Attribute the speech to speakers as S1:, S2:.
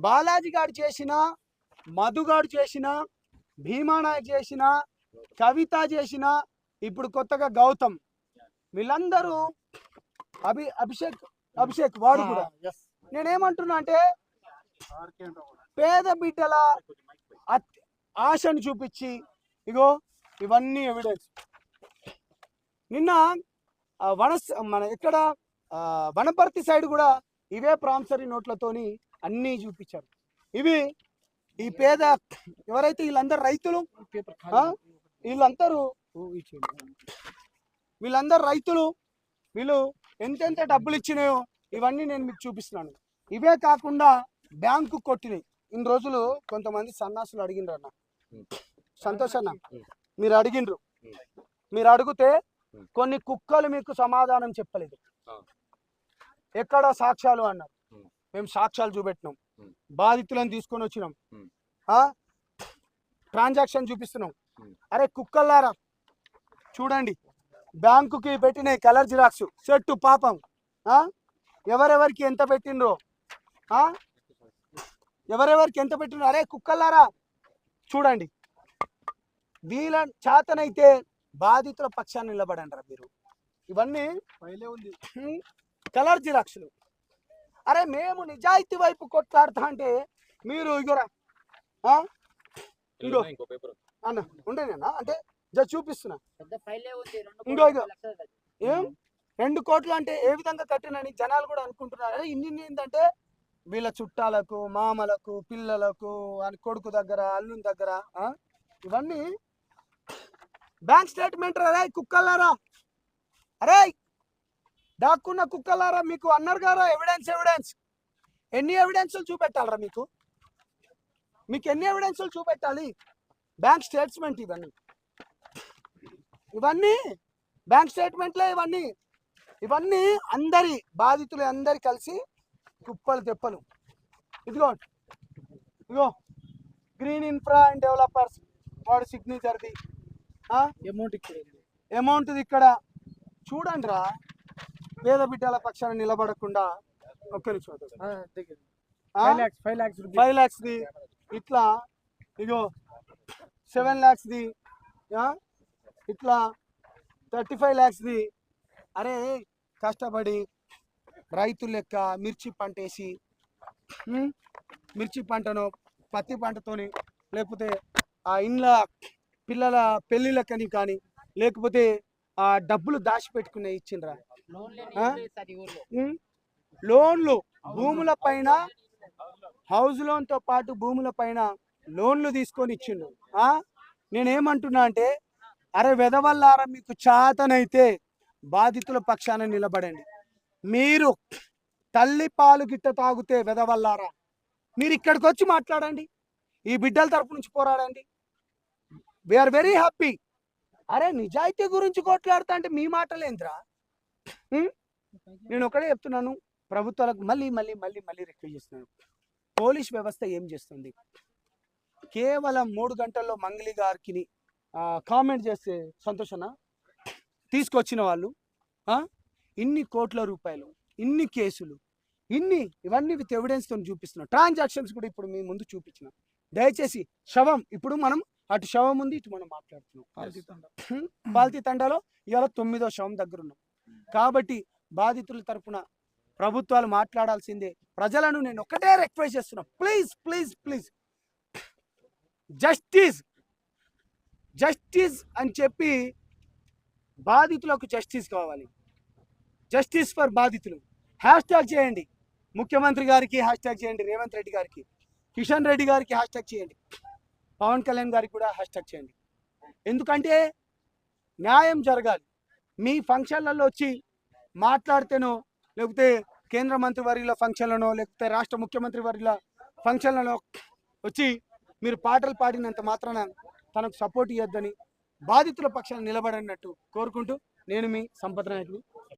S1: బాలాజీ గారు చేసిన, మధుగాడు చేసిన, భీమానాయక్ చేసిన, కవిత చేసిన, ఇప్పుడు కొత్తగా గౌతమ్, వీళ్ళందరూ అభిషేక్ వాడు కూడా. నేనేమంటున్నా అంటే పేద బిడ్డల ఆశను చూపించి ఇగో ఇవన్నీ ఎవిడెన్స్. నిన్న మన ఇక్కడ వనపర్తి సైడ్ కూడా ఇవే ప్రామిసరీ నోట్లతోని అన్నీ చూపించారు. ఇవి ఈ పేద ఎవరైతే వీళ్ళందరూ రైతులు, వీళ్ళందరూ రైతులు, వీళ్ళు ఎంతెంత డబ్బులు ఇచ్చినాయో ఇవన్నీ నేను మీకు చూపిస్తున్నాను. ఇవే కాకుండా బ్యాంకు కొట్టినాయి. ఇన్ని రోజులు కొంతమంది సన్నాసులు అడిగిండ్రు అన్న, సంతోష్ అన్న, మీరు అడిగిండ్రు, మీరు అడిగితే కొన్ని కుక్కలు మీకు సమాధానం చెప్పలేదు. ఎక్కడ సాక్ష్యాలు అన్నారు. మేము సాక్ష్యాలు చూపెట్టినాం, బాధితులను తీసుకొని వచ్చినాం, ట్రాన్సాక్షన్ చూపిస్తున్నాం. అరే కుక్కల్లారా చూడండి, బ్యాంకుకి పెట్టిన కలర్ జిరాక్స్ సెట్టు పాపం, ఎవరెవరికి ఎంత పెట్టిండ్రో, ఎవరెవరికి ఎంత పెట్టిండ్రో. అరే కుక్కల్లారా చూడండి, వీళ్ళ చేతనైతే బాధితుల పక్షాన్ని నిలబడండి మీరు. ఇవన్నీ ఉంది కలర్ జిరాక్స్లు. అరే మేము నిజాయితీ వైపు కొట్లాడుతా అంటే మీరు ఇగోరా ఇంకో అన్న ఉండేనా అంటే చూపిస్తున్నా. ఇంకో ఏం 2 కోట్లు అంటే ఏ విధంగా కట్టినని జనాలు కూడా అనుకుంటున్నారు. అరే ఇన్ని ఏంటంటే వీళ్ళ చుట్టాలకు, మామలకు, పిల్లలకు, కొడుకు దగ్గర, అల్లుని దగ్గర ఇవన్నీ బ్యాంక్ స్టేట్మెంట్. అరే కుక్కలారా, అరే దాక్కున్న కుక్కలారా, మీకు అన్నారు గారా ఎవిడెన్స్. ఎన్ని ఎవిడెన్సులు చూపెట్టాలరా మీకు ఎన్ని ఎవిడెన్సులు చూపెట్టాలి? బ్యాంక్ స్టేట్మెంట్ ఇవన్నీ బ్యాంక్ స్టేట్మెంట్లే. ఇవన్నీ అందరి బాధితులు అందరి కలిసి కుప్పలు తెప్పలు. ఇదిగో గ్రీన్ ఇన్ఫ్రా అండ్ డెవలపర్స్ వాడు సిగ్నేచర్ది అమౌంట్ ఇక్కడ చూడండి రా. పేద బిడ్డల పక్షాన నిలబడకుండా ఒక్క నిమిషం 5 lakhsది ఇట్లా, ఇగో 7 lakhsది, ఇట్లా 35 lakhsది. అరే కష్టపడి రైతులు లెక్క మిర్చి పంట వేసి, మిర్చి పంటను పత్తి పంటతోని, లేకపోతే ఆ ఇండ్ల పిల్లల పెళ్ళిళ్ళకని కానీ, లేకపోతే ఆ డబ్బులు దాచిపెట్టుకునే ఇచ్చిండ్రా. లోన్లు భూముల పైన, హౌస్ లోన్తో పాటు భూముల పైన లోన్లు తీసుకొని ఇచ్చిండు. నేనేమంటున్నా అంటే అరే వెదవల్లారా, మీకు చాతనైతే బాధితుల పక్షాన నిలబడండి. మీరు తల్లి పాలు గిట్ట తాగితే వెదవల్లారా, మీరు ఇక్కడికి వచ్చి మాట్లాడండి, ఈ బిడ్డల తరపు నుంచి పోరాడండి. We are very happy. అరే నిజాయితీ గురించి కొట్లాడుతా అంటే మీ మాటలేంద్రా. నేను ఒకటే చెప్తున్నాను, ప్రభుత్వాలకు మళ్ళీ రిక్వెస్ట్ చేస్తున్నాను. పోలీస్ వ్యవస్థ ఏం చేస్తుంది? కేవలం 3 గంటల్లో మంగళి గారికి కామెంట్ చేస్తే సంతోషన తీసుకొచ్చిన వాళ్ళు ఇన్ని కోట్ల రూపాయలు, ఇన్ని కేసులు, ఇవన్నీ విత్ ఎవిడెన్స్తో చూపిస్తున్నాం. ట్రాన్సాక్షన్స్ కూడా ఇప్పుడు మీ ముందు చూపించిన. దయచేసి శవం, ఇప్పుడు మనం అటు శవం ఉంది, ఇటు మనం మాట్లాడుతున్నాం. పాల్తీ తండాలో ఇవాళ 9వ శవం దగ్గర ఉన్నాం. కాబట్టి బాధితుల తరఫున ప్రభుత్వాలు మాట్లాడాల్సిందే. ప్రజలను నేను ఒకటే రిక్వెస్ట్ చేస్తున్నా, ప్లీజ్ జస్టిస్ అని చెప్పి బాధితులకు జస్టిస్ కావాలి. జస్టిస్ ఫర్ బాధితులు హ్యాష్ట్యాగ్ చేయండి. ముఖ్యమంత్రి గారికి హ్యాష్ట్యాగ్ చేయండి, రేవంత్ రెడ్డి గారికి, కిషన్ రెడ్డి గారికి హ్యాష్ట్యాగ్ చేయండి, పవన్ కళ్యాణ్ గారికి కూడా హ్యాష్ట్యాగ్ చేయండి. ఎందుకంటే న్యాయం జరగాలి. మీ ఫంక్షన్లలో వచ్చి మాట్లాడితేనో, లేకపోతే కేంద్ర మంత్రి వర్యుల ఫంక్షన్లనో, లేకపోతే రాష్ట్ర ముఖ్యమంత్రి వర్యుల ఫంక్షన్లలో వచ్చి మీరు పాటలు పాడినంత మాత్రాన తనకు సపోర్ట్ ఇవ్వద్దని, బాధితుల పక్షాన్ని నిలబడినట్టు కోరుకుంటూ నేను మీ సంపద నాయకుడు.